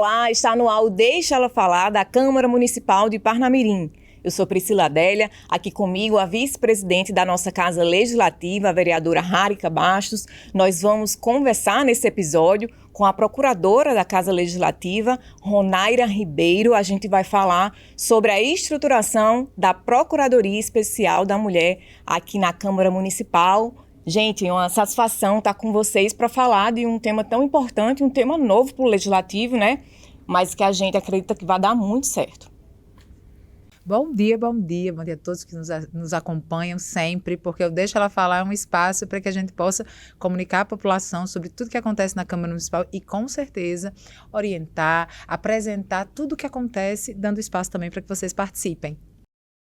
Olá, está no ar o Deixa Ela Falar da Câmara Municipal de Parnamirim. Eu sou Priscila Adélia, aqui comigo a vice-presidente da nossa Casa Legislativa, a vereadora Harica Bastos. Nós vamos conversar nesse episódio com a procuradora da Casa Legislativa, Ronaira Ribeiro. A gente vai falar sobre a estruturação da Procuradoria Especial da Mulher aqui na Câmara Municipal. Gente, é uma satisfação estar com vocês para falar de um tema tão importante, um tema novo para o Legislativo, né? Mas que a gente acredita que vai dar muito certo. Bom dia a todos que nos acompanham sempre, porque eu Deixo Ela Falar é um espaço para que a gente possa comunicar à população sobre tudo que acontece na Câmara Municipal e, com certeza, orientar, apresentar tudo o que acontece, dando espaço também para que vocês participem.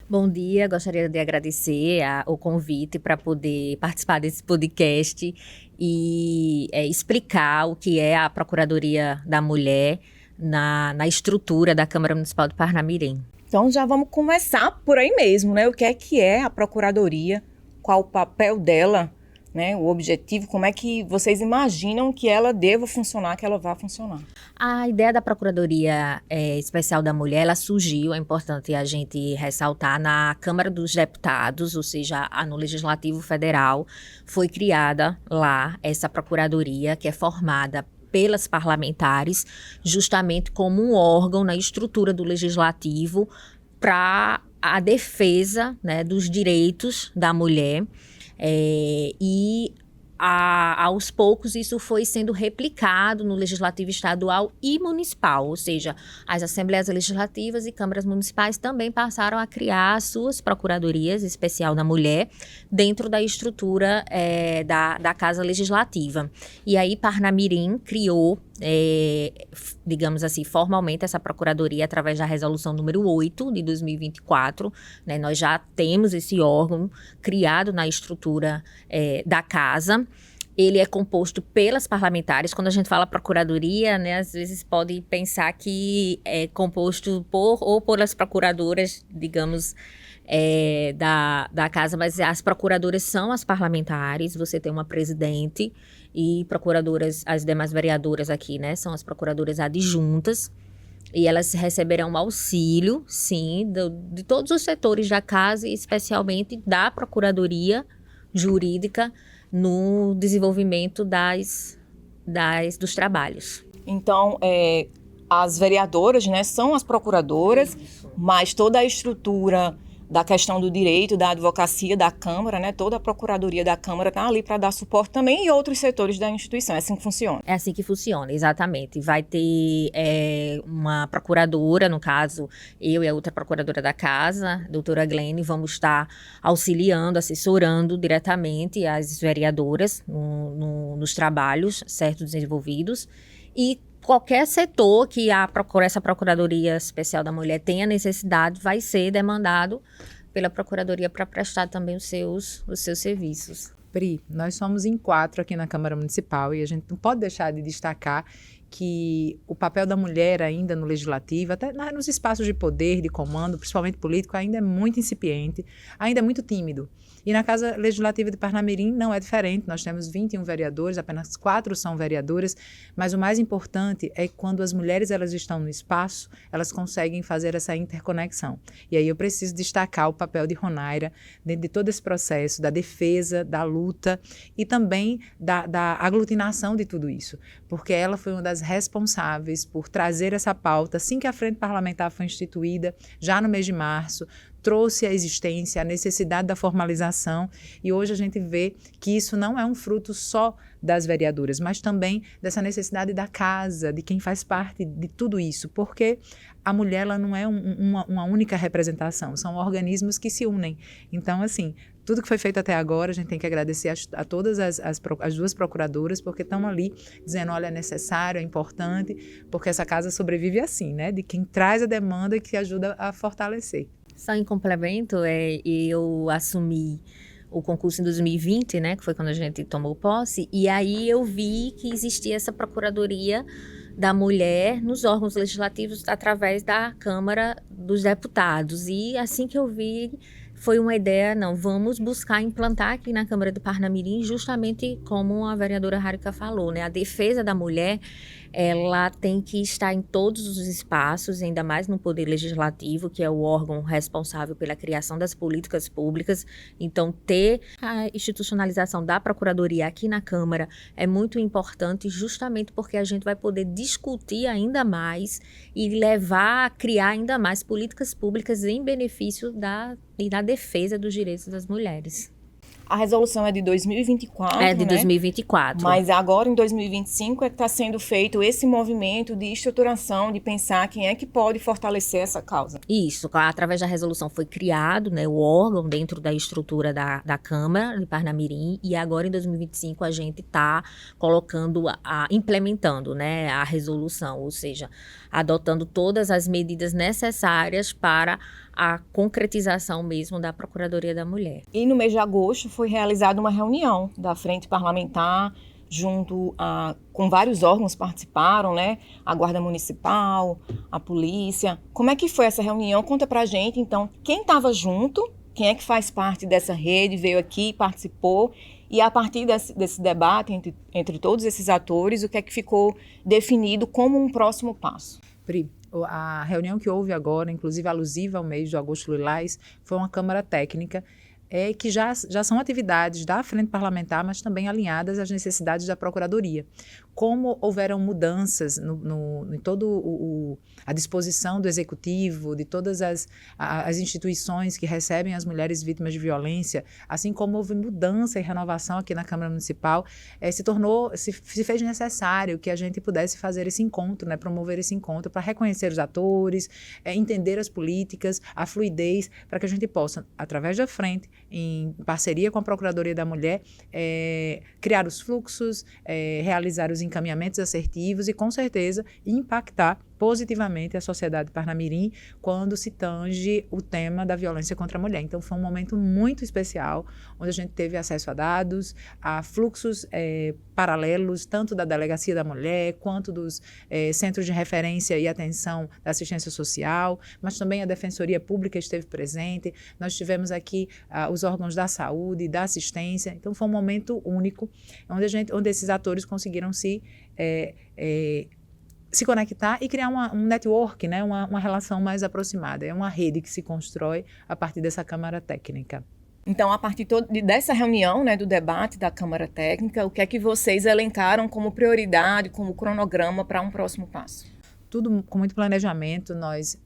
Bom dia, gostaria de agradecer o convite para poder participar desse podcast e explicar o que é a Procuradoria da Mulher na estrutura da Câmara Municipal de Parnamirim. Então já vamos começar por aí mesmo, né? O que é a Procuradoria, qual o papel dela, né? O objetivo, como é que vocês imaginam que ela deva funcionar, que ela vá funcionar? A ideia da Procuradoria Especial da Mulher, ela surgiu, é importante a gente ressaltar, na Câmara dos Deputados, ou seja, no Legislativo Federal, foi criada lá essa Procuradoria, que é formada pelas parlamentares, justamente como um órgão na estrutura do Legislativo para a defesa, né, dos direitos da mulher. Aos poucos isso foi sendo replicado no Legislativo Estadual e Municipal, ou seja, as Assembleias Legislativas e Câmaras Municipais também passaram a criar suas Procuradorias Especial da Mulher dentro da estrutura da Casa Legislativa. E aí Parnamirim criou, digamos assim, formalmente essa Procuradoria através da Resolução número 8 de 2024. Né? Nós já temos esse órgão criado na estrutura da Casa. Ele é composto pelas parlamentares. Quando a gente fala procuradoria, né, às vezes pode pensar que é composto pelas procuradoras, digamos, da casa, mas as procuradoras são as parlamentares. Você tem uma presidente e procuradoras, as demais vereadoras aqui, né, são as procuradoras adjuntas. E elas receberão auxílio, sim, de todos os setores da casa e especialmente da Procuradoria Jurídica no desenvolvimento dos trabalhos. Então, as vereadoras, né, são as procuradoras, mas toda a estrutura da questão do direito, da advocacia da Câmara, né, toda a Procuradoria da Câmara está ali para dar suporte também e outros setores da instituição. É assim que funciona? É assim que funciona, exatamente. Vai ter uma procuradora, no caso, eu e a outra procuradora da casa, doutora Glene, vamos estar auxiliando, assessorando diretamente as vereadoras nos trabalhos certos desenvolvidos. E qualquer setor que essa Procuradoria Especial da Mulher tenha necessidade vai ser demandado pela Procuradoria para prestar também os seus serviços. Pri, nós somos em 4 aqui na Câmara Municipal e a gente não pode deixar de destacar que o papel da mulher ainda no Legislativo, até nos espaços de poder, de comando, principalmente político, ainda é muito incipiente, ainda é muito tímido. E na Casa Legislativa de Parnamirim não é diferente. Nós temos 21 vereadores, apenas 4 são vereadoras, mas o mais importante é que quando as mulheres elas estão no espaço, elas conseguem fazer essa interconexão. E aí eu preciso destacar o papel de Ronaira dentro de todo esse processo, da defesa, da luta e também da aglutinação de tudo isso, porque ela foi uma das responsáveis por trazer essa pauta assim que a Frente Parlamentar foi instituída, já no mês de março, trouxe a existência, a necessidade da formalização, e hoje a gente vê que isso não é um fruto só das vereadoras, mas também dessa necessidade da casa, de quem faz parte de tudo isso, porque a mulher ela não é uma única representação, são organismos que se unem. Então, assim, tudo que foi feito até agora, a gente tem que agradecer a todas as duas procuradoras, porque estão ali dizendo, olha, é necessário, é importante, porque essa casa sobrevive assim, né? De quem traz a demanda e que ajuda a fortalecer. Só em complemento, eu assumi o concurso em 2020, né, que foi quando a gente tomou posse, e aí eu vi que existia essa Procuradoria da Mulher nos órgãos legislativos através da Câmara dos Deputados. E assim que eu vi, foi uma ideia, não, vamos buscar implantar aqui na Câmara do Parnamirim, justamente como a vereadora Harica falou, né, a defesa da mulher ela tem que estar em todos os espaços, ainda mais no Poder Legislativo, que é o órgão responsável pela criação das políticas públicas. Então, ter a institucionalização da Procuradoria aqui na Câmara é muito importante, justamente porque a gente vai poder discutir ainda mais e levar a criar ainda mais políticas públicas em benefício e da defesa dos direitos das mulheres. A resolução é de 2024, É de né? 2024. Mas agora, em 2025, é que está sendo feito esse movimento de estruturação, de pensar quem é que pode fortalecer essa causa. Isso, através da resolução foi criado, né, o órgão dentro da estrutura da Câmara de Parnamirim, e agora em 2025 a gente está colocando, implementando, né, a resolução, ou seja, adotando todas as medidas necessárias para a concretização mesmo da Procuradoria da Mulher. E no mês de agosto foi realizada uma reunião da Frente Parlamentar, com vários órgãos participaram, né? A Guarda Municipal, a Polícia. Como é que foi essa reunião? Conta pra gente, então, quem estava junto, quem é que faz parte dessa rede, veio aqui, participou, e a partir desse debate entre todos esses atores, o que é que ficou definido como um próximo passo? Pri, a reunião que houve agora, inclusive alusiva ao mês de agosto lilás, foi uma Câmara Técnica que já são atividades da Frente Parlamentar, mas também alinhadas às necessidades da Procuradoria. Como houveram mudanças em todo a disposição do Executivo, de todas as instituições que recebem as mulheres vítimas de violência, assim como houve mudança e renovação aqui na Câmara Municipal, se fez necessário que a gente pudesse fazer esse encontro, né, promover esse encontro para reconhecer os atores, entender as políticas, a fluidez, para que a gente possa, através da frente, em parceria com a Procuradoria da Mulher, criar os fluxos, realizar os encaminhamentos assertivos e, com certeza, impactar positivamente a sociedade de Parnamirim quando se tange o tema da violência contra a mulher. Então, foi um momento muito especial, onde a gente teve acesso a dados, a fluxos paralelos, tanto da Delegacia da Mulher, quanto dos Centros de Referência e Atenção da Assistência Social, mas também a Defensoria Pública esteve presente. Nós tivemos aqui os órgãos da saúde, da assistência. Então, foi um momento único, onde esses atores conseguiram se conectar e criar um network, né? uma relação mais aproximada. É uma rede que se constrói a partir dessa Câmara Técnica. Então, a partir dessa reunião, né, do debate da Câmara Técnica, o que é que vocês elencaram como prioridade, como cronograma para um próximo passo? Tudo com muito planejamento, nós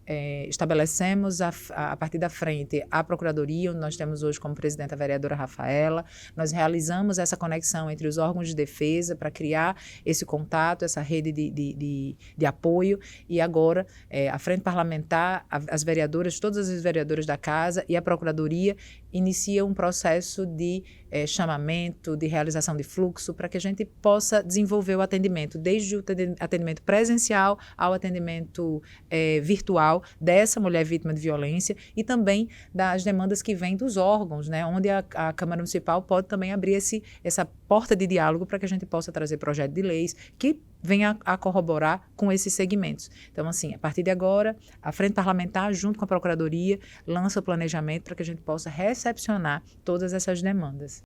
estabelecemos a partir da frente a Procuradoria, onde nós temos hoje como presidente a vereadora Rafaela, nós realizamos essa conexão entre os órgãos de defesa para criar esse contato, essa rede de apoio, e agora a Frente Parlamentar, as vereadoras, todas as vereadoras da Casa e a Procuradoria iniciam um processo de chamamento, de realização de fluxo, para que a gente possa desenvolver o atendimento, desde o atendimento presencial ao atendimento virtual dessa mulher vítima de violência e também das demandas que vêm dos órgãos, né, onde a Câmara Municipal pode também abrir essa porta de diálogo para que a gente possa trazer projetos de leis que venha a corroborar com esses segmentos. Então, assim, a partir de agora, a Frente Parlamentar, junto com a Procuradoria, lança o planejamento para que a gente possa recepcionar todas essas demandas.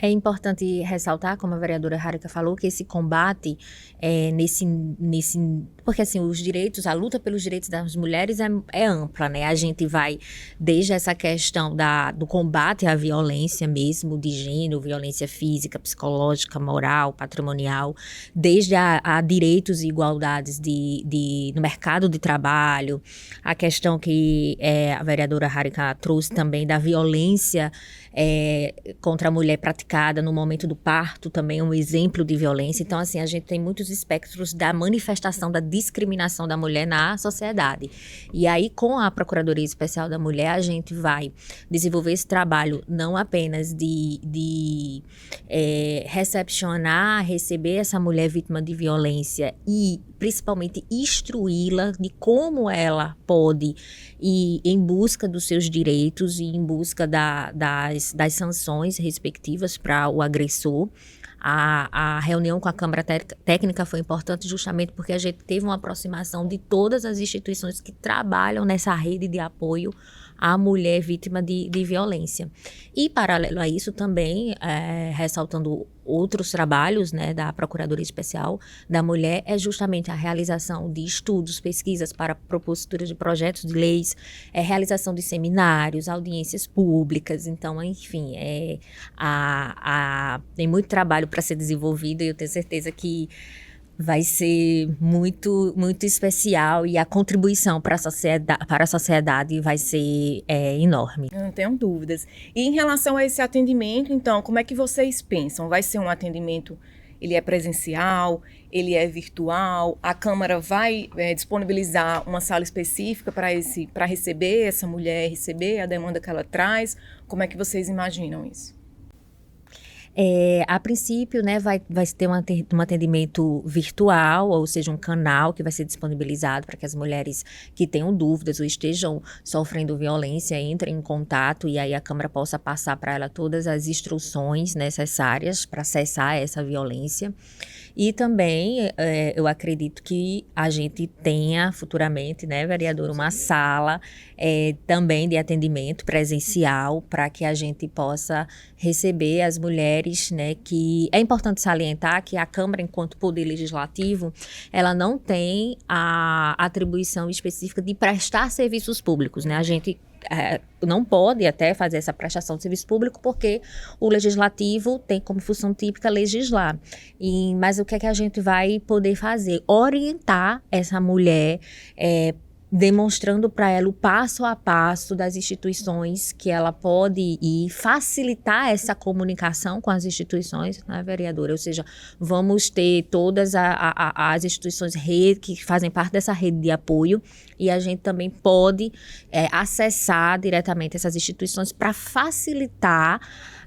É importante ressaltar, como a vereadora Harika falou, que esse combate porque assim, os direitos, a luta pelos direitos das mulheres é ampla, né? A gente vai desde essa questão do combate à violência mesmo, de gênero, violência física, psicológica, moral, patrimonial, desde a direitos e igualdades no mercado de trabalho, a questão que a vereadora Harika trouxe também da violência contra a mulher praticada no momento do parto, também é um exemplo de violência. Então, assim, a gente tem muitos espectros da manifestação da discriminação da mulher na sociedade. E aí, com a Procuradoria Especial da Mulher, a gente vai desenvolver esse trabalho não apenas de recepcionar, receber essa mulher vítima de violência e, principalmente, instruí-la de como ela pode ir em busca dos seus direitos e em busca das sanções respectivas para o agressor. A reunião com a Câmara Técnica foi importante justamente porque a gente teve uma aproximação de todas as instituições que trabalham nessa rede de apoio a mulher vítima de violência. E, paralelo a isso, também, ressaltando outros trabalhos, né, da Procuradoria Especial da Mulher, é justamente a realização de estudos, pesquisas para propositura de projetos de leis, realização de seminários, audiências públicas. Então, enfim, tem muito trabalho para ser desenvolvido e eu tenho certeza que vai ser muito, muito especial e a contribuição para a sociedade vai ser enorme. Eu não tenho dúvidas. E em relação a esse atendimento, então, como é que vocês pensam? Vai ser um atendimento, ele é presencial, ele é virtual? A Câmara vai disponibilizar uma sala específica para receber essa mulher, receber a demanda que ela traz? Como é que vocês imaginam isso? A princípio, né, vai ter um atendimento virtual, ou seja, um canal que vai ser disponibilizado para que as mulheres que tenham dúvidas ou estejam sofrendo violência entrem em contato e aí a Câmara possa passar para ela todas as instruções necessárias para cessar essa violência. E também eu acredito que a gente tenha futuramente, né, vereadora, uma sala também de atendimento presencial para que a gente possa receber as mulheres, né, que é importante salientar que a Câmara, enquanto poder legislativo, ela não tem a atribuição específica de prestar serviços públicos, né, a gente não pode até fazer essa prestação de serviço público porque o legislativo tem como função típica legislar. Mas o que é que a gente vai poder fazer? Orientar essa mulher, demonstrando para ela o passo a passo das instituições que ela pode ir, facilitar essa comunicação com as instituições, né, vereadora? Ou seja, vamos ter todas as instituições que fazem parte dessa rede de apoio e a gente também pode acessar diretamente essas instituições para facilitar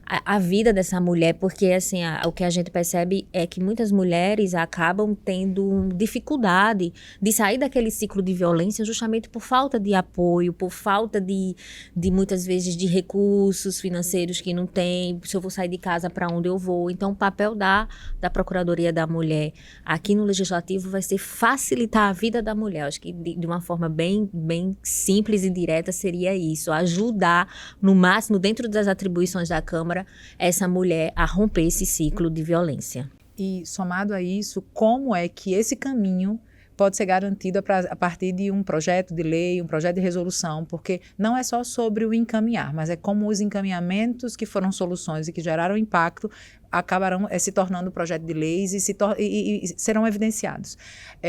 a vida dessa mulher, porque assim, o que a gente percebe é que muitas mulheres acabam tendo dificuldade de sair daquele ciclo de violência justamente por falta de apoio, por falta de muitas vezes de recursos financeiros que não tem, se eu vou sair de casa, para onde eu vou. Então o papel da Procuradoria da Mulher aqui no Legislativo vai ser facilitar a vida da mulher. Acho que de uma forma bem simples e direta seria isso, ajudar no máximo, dentro das atribuições da Câmara, essa mulher a romper esse ciclo de violência. E somado a isso, como é que esse caminho pode ser garantido a partir de um projeto de lei, um projeto de resolução, porque não é só sobre o encaminhar, mas é como os encaminhamentos que foram soluções e que geraram impacto acabarão se tornando projeto de leis e serão evidenciados.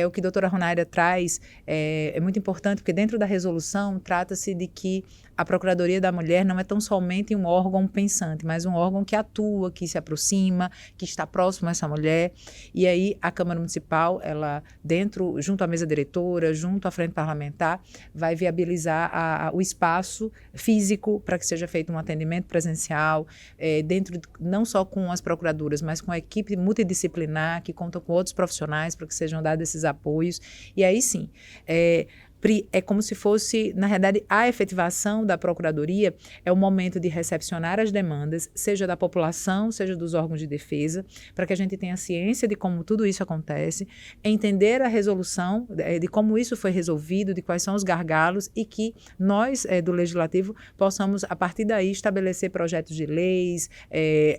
O que a doutora Ronaira traz é muito importante, porque dentro da resolução trata-se de que a Procuradoria da Mulher não é tão somente um órgão pensante, mas um órgão que atua, que se aproxima, que está próximo a essa mulher. E aí a Câmara Municipal, ela junto à mesa diretora, junto à frente parlamentar, vai viabilizar o espaço físico para que seja feito um atendimento presencial, não só com as procuradoras, mas com a equipe multidisciplinar que conta com outros profissionais para que sejam dados esses apoios. E aí sim, é como se fosse, na realidade, a efetivação da Procuradoria é o momento de recepcionar as demandas, seja da população, seja dos órgãos de defesa, para que a gente tenha ciência de como tudo isso acontece, entender a resolução, de como isso foi resolvido, de quais são os gargalos e que nós, do Legislativo, possamos, a partir daí, estabelecer projetos de leis,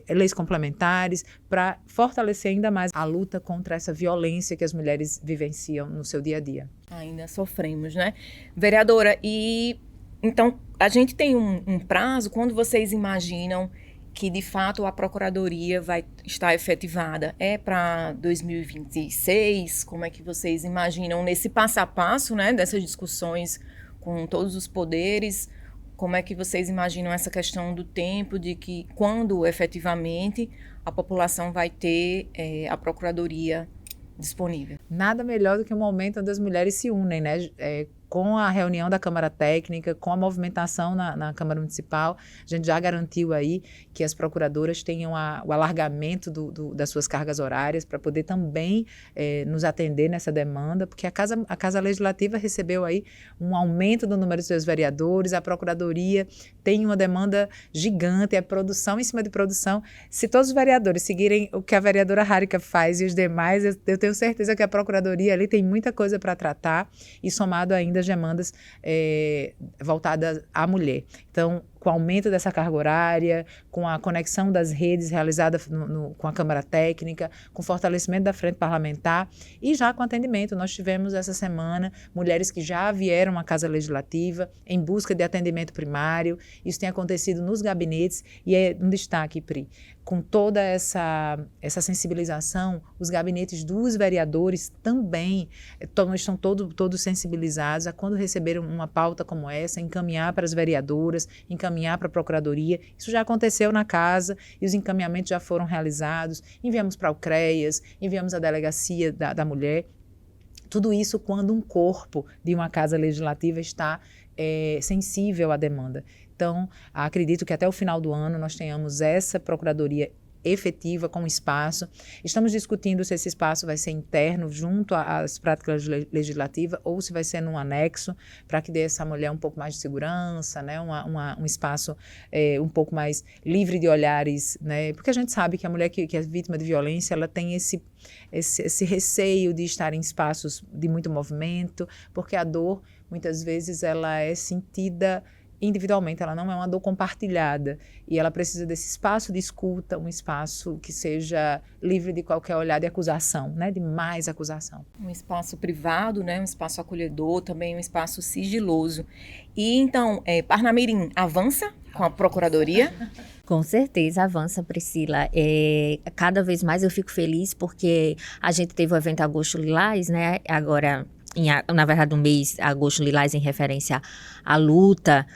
leis complementares, para fortalecer ainda mais a luta contra essa violência que as mulheres vivenciam no seu dia a dia. Ainda sofremos, né? Vereadora, e então a gente tem um prazo, quando vocês imaginam que de fato a Procuradoria vai estar efetivada? É para 2026? Como é que vocês imaginam nesse passo a passo, né, dessas discussões com todos os poderes? Como é que vocês imaginam essa questão do tempo, de que quando efetivamente a população vai ter a Procuradoria disponível? Nada melhor do que um momento onde as mulheres se unem, né? Com a reunião da Câmara Técnica, com a movimentação na Câmara Municipal, a gente já garantiu aí que as procuradoras tenham o alargamento das suas cargas horárias para poder também nos atender nessa demanda, porque a Casa Legislativa recebeu aí um aumento do número de seus vereadores, a Procuradoria tem uma demanda gigante, é produção em cima de produção. Se todos os vereadores seguirem o que a vereadora Harika faz e os demais, eu tenho certeza que a Procuradoria ali tem muita coisa para tratar e somado ainda das demandas voltadas à mulher. Então, com o aumento dessa carga horária, com a conexão das redes realizada com a Câmara Técnica, com o fortalecimento da frente parlamentar e já com atendimento. Nós tivemos essa semana mulheres que já vieram à Casa Legislativa em busca de atendimento primário. Isso tem acontecido nos gabinetes e é um destaque, Pri. Com toda essa sensibilização, os gabinetes dos vereadores também estão todos sensibilizados a, quando receberam uma pauta como essa, encaminhar para as vereadoras, encaminhar para a Procuradoria. Isso já aconteceu na casa e os encaminhamentos já foram realizados. Enviamos para o CREAS, enviamos à Delegacia da Mulher. Tudo isso quando um corpo de uma Casa Legislativa está sensível à demanda. Então, acredito que até o final do ano nós tenhamos essa Procuradoria efetiva, com espaço. Estamos discutindo se esse espaço vai ser interno, junto às práticas legislativas, ou se vai ser num anexo, para que dê essa mulher um pouco mais de segurança, né? Um espaço um pouco mais livre de olhares, né? Porque a gente sabe que a mulher que é vítima de violência, ela tem esse receio de estar em espaços de muito movimento, porque a dor, muitas vezes, ela é sentida individualmente, ela não é uma dor compartilhada e ela precisa desse espaço de escuta, um espaço que seja livre de qualquer olhar de acusação, né, de mais acusação. Um espaço privado, né, um espaço acolhedor, também um espaço sigiloso. E então, Parnamirim avança com a Procuradoria? Com certeza avança, Priscila. Cada vez mais eu fico feliz porque a gente teve o evento Agosto Lilás, né, agora na verdade, um mês, Agosto Lilás, em referência à luta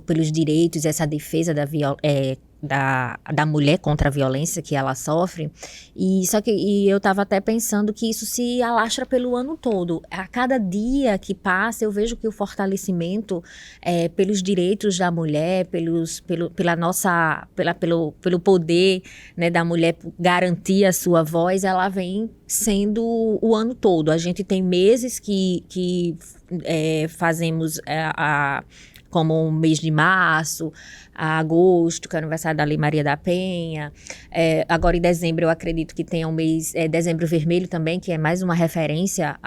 pelos direitos, essa defesa da mulher contra a violência que ela sofre. E eu estava até pensando que isso se alastra pelo ano todo. A cada dia que passa, eu vejo que o fortalecimento pelos direitos da mulher, pelo poder, né, da mulher garantir a sua voz, ela vem sendo o ano todo. A gente tem meses que fazemos como o mês de março, agosto, que é o aniversário da Lei Maria da Penha. Agora em dezembro eu acredito que tenha um mês, dezembro vermelho também, que é mais uma referência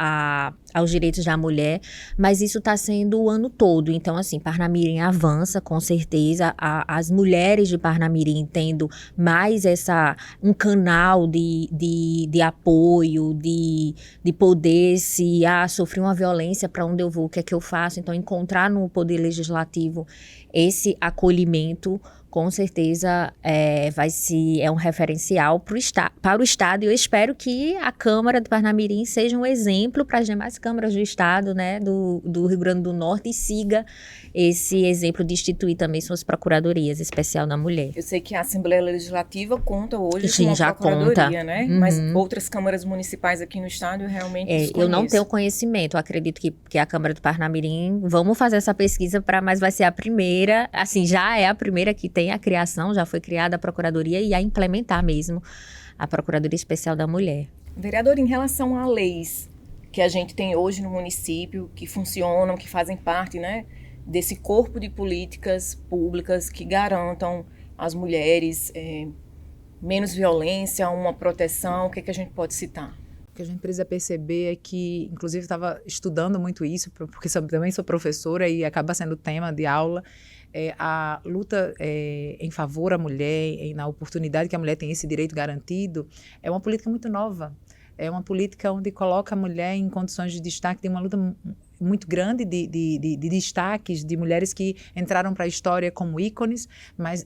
aos direitos da mulher, mas isso está sendo o ano todo. Então, assim, Parnamirim avança, com certeza. As mulheres de Parnamirim tendo mais um canal de apoio, de poder, se sofrer uma violência, para onde eu vou, o que é que eu faço. Então, encontrar no Poder Legislativo esse acolhimento, com certeza é um referencial para o Estado, e eu espero que a Câmara de Parnamirim seja um exemplo para as demais câmaras do Estado, né, do Rio Grande do Norte, e siga esse exemplo de instituir também suas procuradorias especial da mulher. Eu sei que a Assembleia Legislativa conta hoje Sim, com uma já procuradoria, conta, né? Uhum. Mas outras câmaras municipais aqui no estado eu realmente desconheço. Eu não tenho conhecimento, eu acredito que a Câmara de Parnamirim, vamos fazer essa pesquisa, mas vai ser a primeira, assim, já é a primeira que tem a criação, já foi criada a Procuradoria, e a implementar mesmo a Procuradoria Especial da Mulher. Vereador, em relação a leis que a gente tem hoje no município, que funcionam, que fazem parte, né, desse corpo de políticas públicas que garantam às mulheres menos violência, uma proteção, o que a gente pode citar? O que a gente precisa perceber é que, inclusive, estava estudando muito isso, porque também sou professora e acaba sendo tema de aula, a luta em favor à mulher, na oportunidade que a mulher tem esse direito garantido, é uma política muito nova. É uma política onde coloca a mulher em condições de destaque, tem uma luta muito grande de destaques de mulheres que entraram para a história como ícones, mas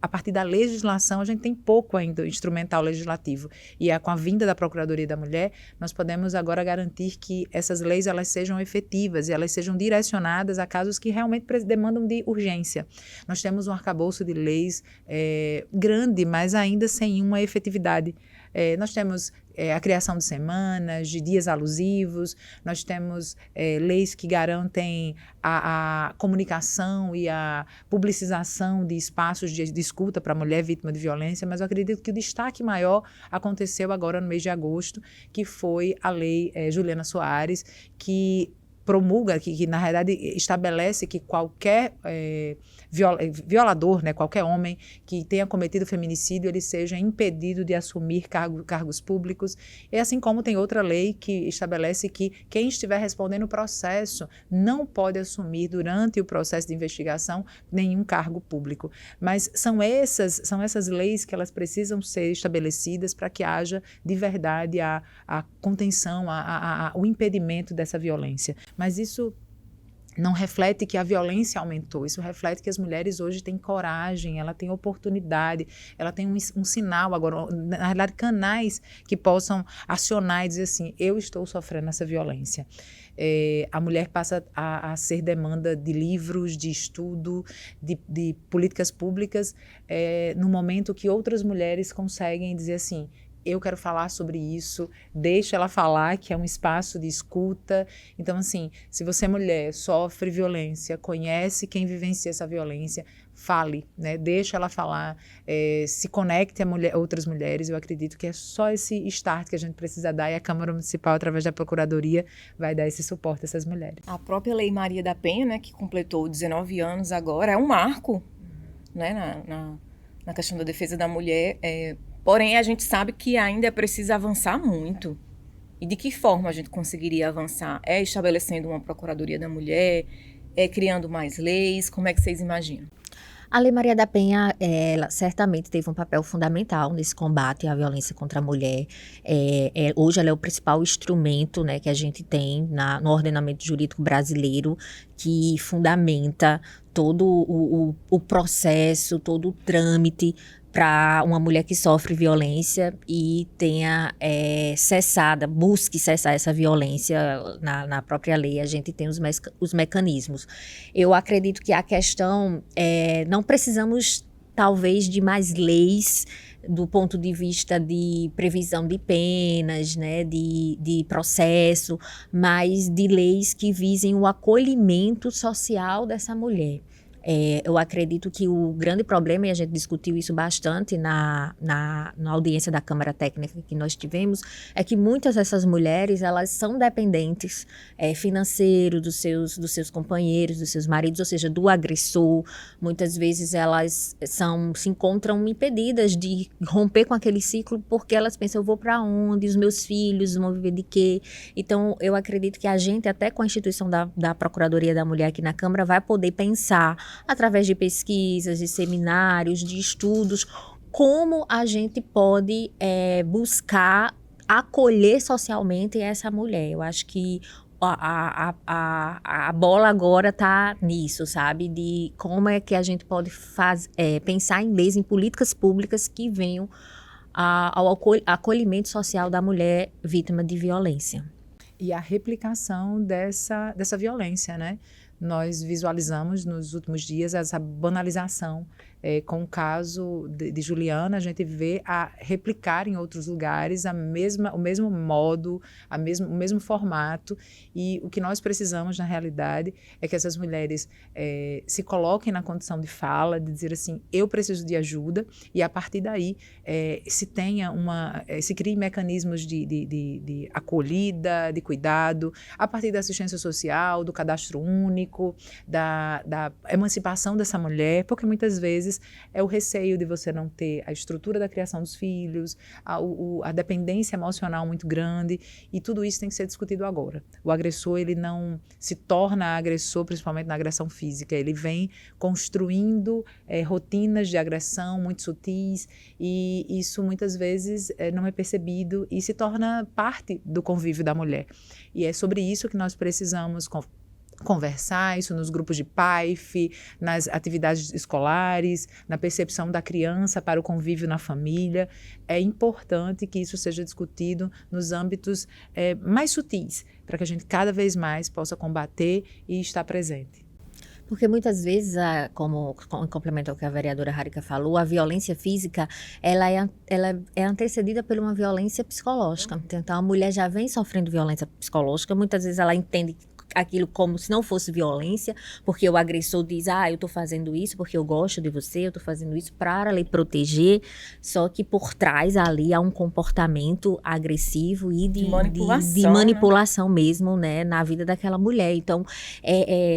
a partir da legislação a gente tem pouco ainda instrumental legislativo. E com a vinda da Procuradoria da Mulher, nós podemos agora garantir que essas leis elas sejam efetivas e elas sejam direcionadas a casos que realmente demandam de urgência. Nós temos um arcabouço de leis grande, mas ainda sem uma efetividade. Nós temos a criação de semanas, de dias alusivos, nós temos leis que garantem a comunicação e a publicização de espaços de escuta para a mulher vítima de violência, mas eu acredito que o destaque maior aconteceu agora no mês de agosto, que foi a Lei Juliana Soares, que promulga, que na realidade estabelece que qualquer violador, né, qualquer homem que tenha cometido feminicídio, ele seja impedido de assumir cargos públicos. E assim como tem outra lei que estabelece que quem estiver respondendo o processo não pode assumir durante o processo de investigação nenhum cargo público. Mas são essas leis que elas precisam ser estabelecidas para que haja de verdade a contenção, o impedimento dessa violência. Mas isso não reflete que a violência aumentou, isso reflete que as mulheres hoje têm coragem, ela tem oportunidade, ela tem um sinal agora, na verdade canais que possam acionar e dizer assim, eu estou sofrendo essa violência. A mulher passa a ser demanda de livros, de estudo, de políticas públicas, no momento que outras mulheres conseguem dizer assim, eu quero falar sobre isso, deixa ela falar, que é um espaço de escuta. Então, assim, se você, mulher, sofre violência, conhece quem vivencia essa violência, fale, né? Deixa ela falar, se conecte a outras mulheres. Eu acredito que é só esse start que a gente precisa dar e a Câmara Municipal, através da Procuradoria, vai dar esse suporte a essas mulheres. A própria Lei Maria da Penha, né, que completou 19 anos agora, é um marco, né, na questão da defesa da mulher. Porém, a gente sabe que ainda é preciso avançar muito. E de que forma a gente conseguiria avançar? É estabelecendo uma Procuradoria da Mulher? É criando mais leis? Como é que vocês imaginam? A Lei Maria da Penha, ela certamente teve um papel fundamental nesse combate à violência contra a mulher. Hoje ela é o principal instrumento, né, que a gente tem no ordenamento jurídico brasileiro, que fundamenta todo o processo, todo o trâmite para uma mulher que sofre violência e tenha busque cessar essa violência na própria lei. A gente tem os mecanismos. Eu acredito que a questão não precisamos, talvez, de mais leis do ponto de vista de previsão de penas, né, de processo, mas de leis que visem o acolhimento social dessa mulher. Eu acredito que o grande problema, e a gente discutiu isso bastante na audiência da Câmara Técnica que nós tivemos, é que muitas dessas mulheres, elas são dependentes financeiro dos seus companheiros, dos seus maridos, ou seja, do agressor. Muitas vezes elas se encontram impedidas de romper com aquele ciclo porque elas pensam, eu vou para onde? Os meus filhos vão viver de quê? Então, eu acredito que a gente, até com a instituição da Procuradoria da Mulher aqui na Câmara, vai poder pensar através de pesquisas, de seminários, de estudos, como a gente pode buscar acolher socialmente essa mulher. Eu acho que a bola agora está nisso, sabe? De como é que a gente pode pensar em leis, em políticas públicas que venham ao acolhimento social da mulher vítima de violência. E a replicação dessa violência, né? Nós visualizamos nos últimos dias essa banalização. Com o caso de Juliana, a gente vê a replicar em outros lugares o mesmo modo, o mesmo formato. E o que nós precisamos, na realidade, é que essas mulheres se coloquem na condição de fala, de dizer assim, eu preciso de ajuda, e a partir daí se criem mecanismos de acolhida, de cuidado, a partir da assistência social, do cadastro único, da emancipação dessa mulher, porque muitas vezes é o receio de você não ter a estrutura da criação dos filhos, a dependência emocional muito grande, e tudo isso tem que ser discutido agora. O agressor, ele não se torna agressor, principalmente na agressão física, ele vem construindo rotinas de agressão muito sutis, e isso muitas vezes não é percebido e se torna parte do convívio da mulher. E é sobre isso que nós precisamos conversar, isso nos grupos de PAIF, nas atividades escolares, na percepção da criança para o convívio na família. É importante que isso seja discutido nos âmbitos mais sutis, para que a gente cada vez mais possa combater e estar presente. Porque muitas vezes, como em complemento ao que a vereadora Harika falou, a violência física ela é antecedida por uma violência psicológica. Então, a mulher já vem sofrendo violência psicológica, muitas vezes ela entende aquilo como se não fosse violência, porque o agressor diz, eu tô fazendo isso porque eu gosto de você, eu tô fazendo isso para lhe proteger, só que por trás ali há um comportamento agressivo e de manipulação mesmo, né, na vida daquela mulher. Então,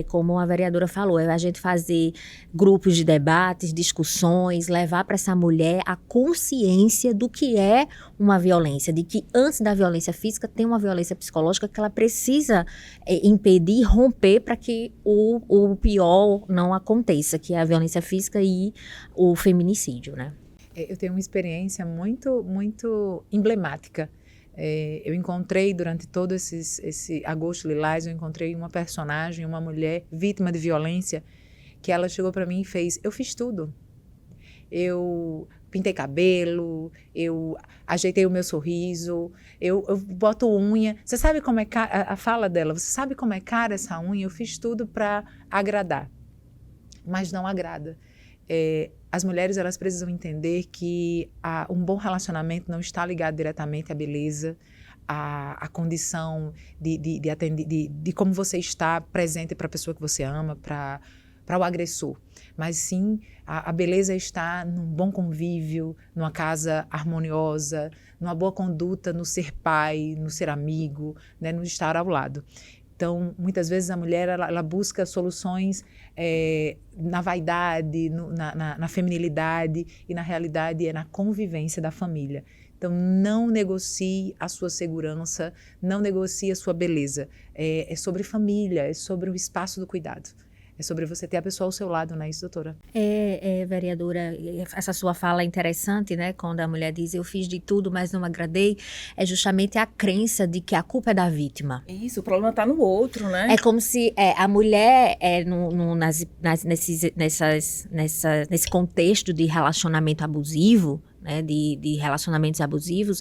como a vereadora falou, é a gente fazer grupos de debates, discussões, levar para essa mulher a consciência do que é uma violência, de que antes da violência física tem uma violência psicológica que ela precisa impedir, romper para que o pior não aconteça, que é a violência física e o feminicídio, né? Eu tenho uma experiência muito, muito emblemática. Eu encontrei durante todo esse agosto lilás, eu encontrei uma personagem, uma mulher vítima de violência, que ela chegou para mim e fez, eu fiz tudo. Eu pintei cabelo, eu ajeitei o meu sorriso, eu boto unha. Você sabe como é a fala dela? Você sabe como é cara essa unha? Eu fiz tudo para agradar, mas não agrada. As mulheres, elas precisam entender que um bom relacionamento não está ligado diretamente à beleza, à condição de como você está presente para a pessoa que você ama, para o agressor. Mas sim, a beleza está num bom convívio, numa casa harmoniosa, numa boa conduta, no ser pai, no ser amigo, né, no estar ao lado. Então, muitas vezes a mulher ela busca soluções na vaidade, na feminilidade, e na realidade é na convivência da família. Então, não negocie a sua segurança, não negocie a sua beleza. É sobre família, é sobre o espaço do cuidado. É sobre você ter a pessoa ao seu lado, não é isso, doutora? Vereadora, essa sua fala é interessante, né? Quando a mulher diz, eu fiz de tudo, mas não agradei, é justamente a crença de que a culpa é da vítima. Isso, o problema está no outro, né? É como se a mulher, nesse contexto de relacionamento abusivo, né, de relacionamentos abusivos,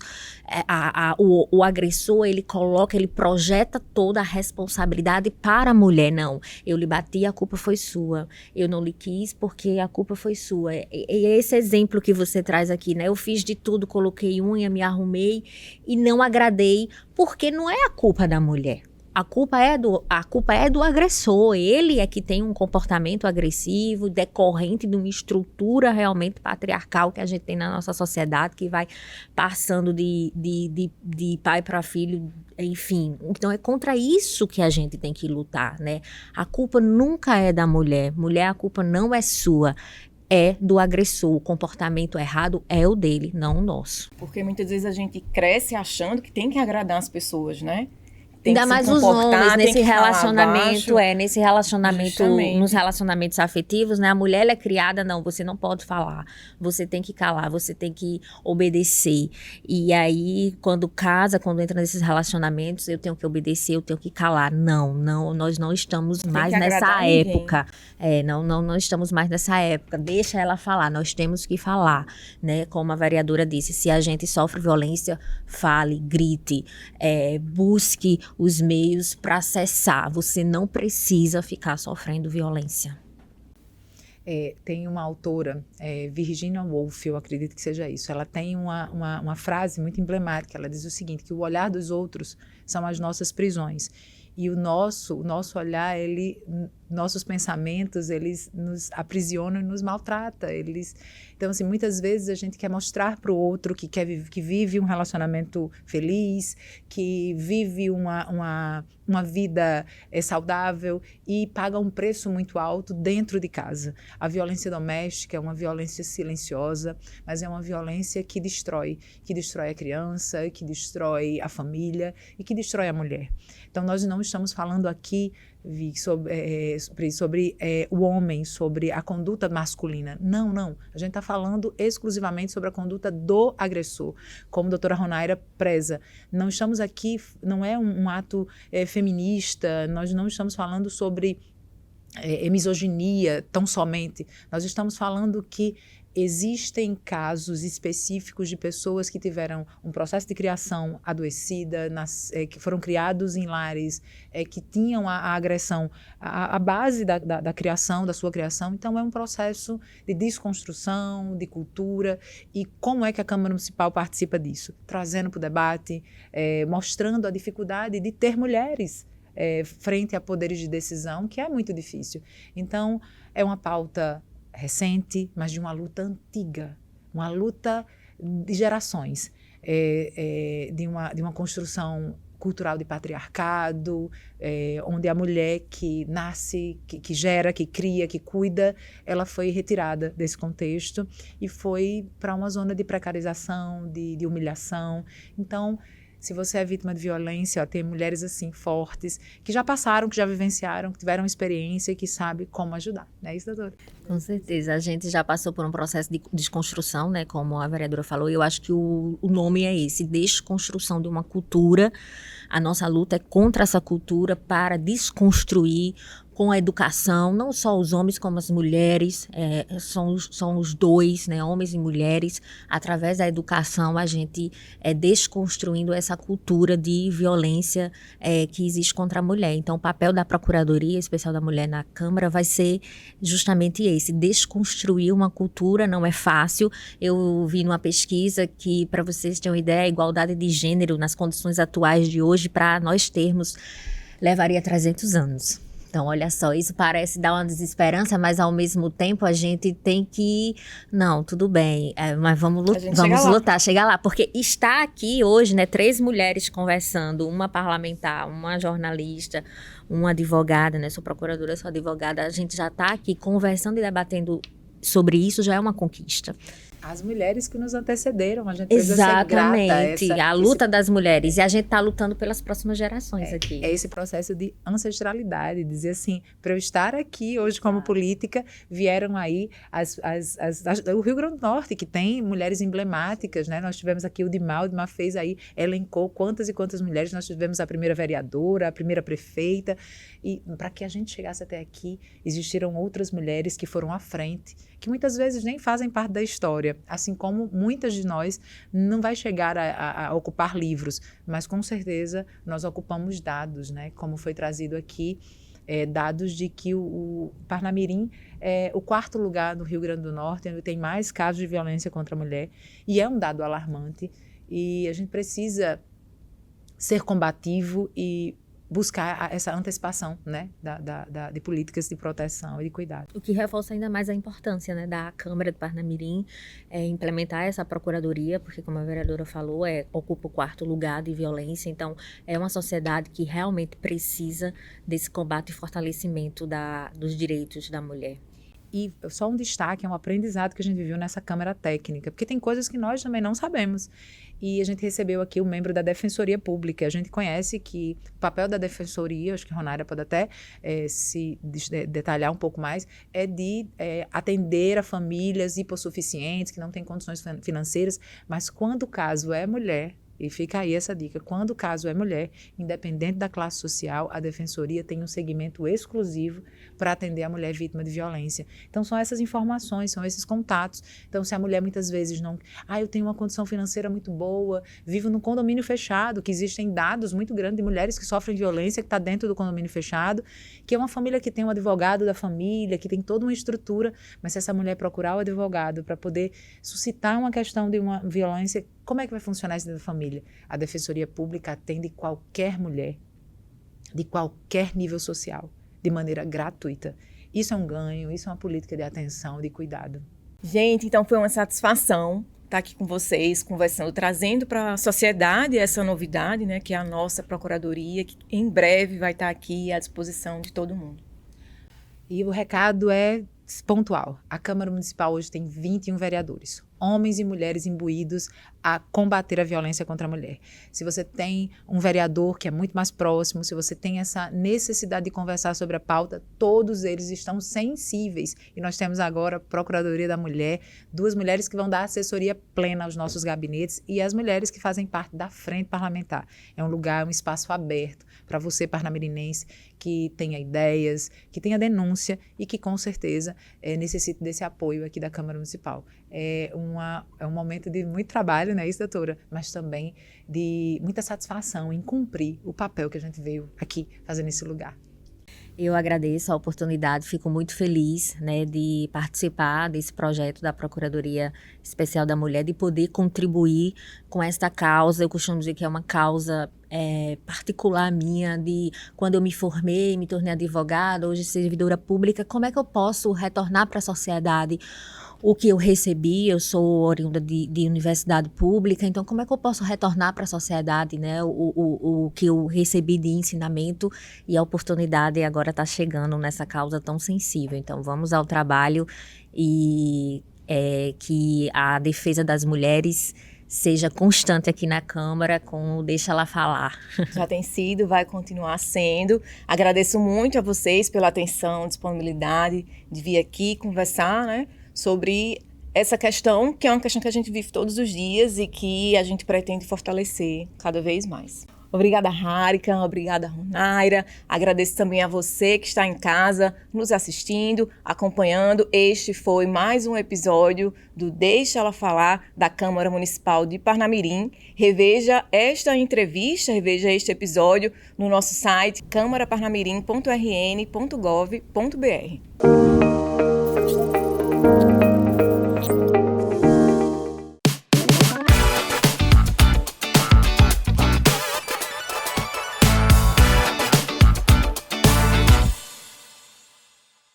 o agressor, ele projeta toda a responsabilidade para a mulher. Não, eu lhe bati, a culpa foi sua. Eu não lhe quis porque a culpa foi sua. E esse exemplo que você traz aqui, né? Eu fiz de tudo, coloquei unha, me arrumei e não agradei, porque não é a culpa da mulher. A culpa é do agressor. Ele é que tem um comportamento agressivo decorrente de uma estrutura realmente patriarcal que a gente tem na nossa sociedade, que vai passando de pai para filho, enfim. Então é contra isso que a gente tem que lutar, né? A culpa nunca é da mulher. Mulher, a culpa não é sua. É do agressor. O comportamento errado é o dele, não o nosso. Porque muitas vezes a gente cresce achando que tem que agradar as pessoas, né? Ainda mais os homens nesse relacionamento, nos relacionamentos afetivos, né? A mulher ela é criada, não, você não pode falar, você tem que calar, você tem que obedecer. E aí, quando entra nesses relacionamentos, eu tenho que obedecer, eu tenho que calar. Não, nós não estamos mais nessa época. Não estamos mais nessa época. Deixa ela falar, nós temos que falar, né? Como a vereadora disse, se a gente sofre violência, fale, grite, busque os meios para acessar. Você não precisa ficar sofrendo violência. Tem uma autora, Virginia Woolf, eu acredito que seja isso. Ela tem uma frase muito emblemática. Ela diz o seguinte, que o olhar dos outros são as nossas prisões. E o nosso olhar, nossos pensamentos, eles nos aprisionam e nos maltratam. Então, assim, muitas vezes a gente quer mostrar para o outro que vive um relacionamento feliz, que vive uma vida saudável e paga um preço muito alto dentro de casa. A violência doméstica é uma violência silenciosa, mas é uma violência que destrói a criança, que destrói a família e que destrói a mulher. Então, nós não estamos falando aqui sobre o homem, sobre a conduta masculina. Não. A gente está falando exclusivamente sobre a conduta do agressor, como a doutora Ronaira preza. Não estamos aqui, não é um ato feminista, nós não estamos falando sobre misoginia tão somente. Nós estamos falando que existem casos específicos de pessoas que tiveram um processo de criação adoecida, que foram criados em lares que tinham a agressão, a base da criação, da sua criação. Então, é um processo de desconstrução, de cultura. E como é que a Câmara Municipal participa disso? Trazendo para o debate, mostrando a dificuldade de ter mulheres frente a poderes de decisão, que é muito difícil. Então, é uma pauta recente, mas de uma luta antiga, uma luta de gerações, de uma construção cultural de patriarcado, onde a mulher que nasce, que gera, que cria, que cuida, ela foi retirada desse contexto e foi para uma zona de precarização, de humilhação. Então, se você é vítima de violência, tem mulheres assim fortes, que já passaram, que já vivenciaram, que tiveram experiência e que sabem como ajudar. Não é isso, doutora? Com certeza. A gente já passou por um processo de desconstrução, né? Como a vereadora falou, e eu acho que o nome é esse, desconstrução de uma cultura. A nossa luta é contra essa cultura para desconstruir com a educação, não só os homens como as mulheres, são os dois, né, homens e mulheres. Através da educação a gente desconstruindo essa cultura de violência que existe contra a mulher. Então o papel da Procuradoria Especial da Mulher na Câmara vai ser justamente esse, desconstruir uma cultura. Não é fácil. Eu vi numa pesquisa que, para vocês terem uma ideia, a igualdade de gênero nas condições atuais de hoje, para nós termos, levaria 300 anos. Então, olha só, isso parece dar uma desesperança, mas ao mesmo tempo a gente tem que... Não, tudo bem, mas vamos lutar, chegar lá. Porque está aqui hoje, né, 3 mulheres conversando, uma parlamentar, uma jornalista, uma advogada, né, sou procuradora, sou advogada, a gente já está aqui conversando e debatendo sobre isso, já é uma conquista. As mulheres que nos antecederam, a gente precisa ser grata a essa, a luta das mulheres. E a gente está lutando pelas próximas gerações aqui. É esse processo de ancestralidade, dizer assim, para eu estar aqui hoje como política, vieram aí o Rio Grande do Norte, que tem mulheres emblemáticas, né? Nós tivemos aqui o Dimar fez aí, elencou quantas e quantas mulheres, nós tivemos a primeira vereadora, a primeira prefeita, e para que a gente chegasse até aqui, existiram outras mulheres que foram à frente, que muitas vezes nem fazem parte da história, assim como muitas de nós não vai chegar a ocupar livros, mas com certeza nós ocupamos dados, né? Como foi trazido aqui, dados de que o Parnamirim é o 4º lugar no Rio Grande do Norte, onde tem mais casos de violência contra a mulher, e é um dado alarmante, e a gente precisa ser combativo e buscar essa antecipação, né, de políticas de proteção e de cuidado. O que reforça ainda mais a importância, né, da Câmara de Parnamirim implementar essa procuradoria, porque, como a vereadora falou, ocupa o 4º lugar de violência. Então, é uma sociedade que realmente precisa desse combate e fortalecimento dos direitos da mulher. E só um destaque, é um aprendizado que a gente viu nessa Câmara Técnica, porque tem coisas que nós também não sabemos. E a gente recebeu aqui o membro da Defensoria Pública. A gente conhece que o papel da Defensoria, acho que a Ronária pode até se detalhar um pouco mais, é de atender a famílias hipossuficientes, que não têm condições financeiras, mas quando o caso é mulher, e fica aí essa dica, quando o caso é mulher, independente da classe social, a Defensoria tem um segmento exclusivo para atender a mulher vítima de violência. Então, são essas informações, são esses contatos. Então, se a mulher muitas vezes não... eu tenho uma condição financeira muito boa, vivo num condomínio fechado, que existem dados muito grandes de mulheres que sofrem violência, que está dentro do condomínio fechado, que é uma família que tem um advogado da família, que tem toda uma estrutura, mas se essa mulher procurar o advogado para poder suscitar uma questão de uma violência, como é que vai funcionar isso dentro da família? A Defensoria Pública atende qualquer mulher, de qualquer nível social, de maneira gratuita. Isso é um ganho, isso é uma política de atenção, de cuidado. Gente, então foi uma satisfação estar aqui com vocês, conversando, trazendo para a sociedade essa novidade, né, que é a nossa Procuradoria, que em breve vai estar aqui à disposição de todo mundo. E o recado é pontual. A Câmara Municipal hoje tem 21 vereadores, homens e mulheres imbuídos a combater a violência contra a mulher. Se você tem um vereador que é muito mais próximo, se você tem essa necessidade de conversar sobre a pauta, todos eles estão sensíveis. E nós temos agora a Procuradoria da Mulher, 2 mulheres que vão dar assessoria plena aos nossos gabinetes e as mulheres que fazem parte da Frente Parlamentar. É um lugar, um espaço aberto para você, parnamirinense, que tenha ideias, que tenha denúncia e que com certeza necessite desse apoio aqui da Câmara Municipal. É um momento de muito trabalho, não é isso, doutora? Mas também de muita satisfação em cumprir o papel que a gente veio aqui fazer nesse lugar. Eu agradeço a oportunidade, fico muito feliz, né, de participar desse projeto da Procuradoria Especial da Mulher, de poder contribuir com esta causa. Eu costumo dizer que é uma causa particular minha, de quando eu me formei, me tornei advogada, hoje servidora pública, como é que eu posso retornar para a sociedade o que eu recebi? Eu sou oriunda de universidade pública, então como é que eu posso retornar para a sociedade, né, o que eu recebi de ensinamento, e a oportunidade agora está chegando nessa causa tão sensível. Então vamos ao trabalho e que a defesa das mulheres seja constante aqui na Câmara com o Deixa Ela Falar. Já tem sido, vai continuar sendo. Agradeço muito a vocês pela atenção, disponibilidade de vir aqui conversar, né, sobre essa questão, que é uma questão que a gente vive todos os dias e que a gente pretende fortalecer cada vez mais. Obrigada, Harika, obrigada, Ronaira. Agradeço também a você que está em casa, nos assistindo, acompanhando. Este foi mais um episódio do Deixa Ela Falar, da Câmara Municipal de Parnamirim. Reveja esta entrevista, reveja este episódio no nosso site câmaraparnamirim.rn.gov.br.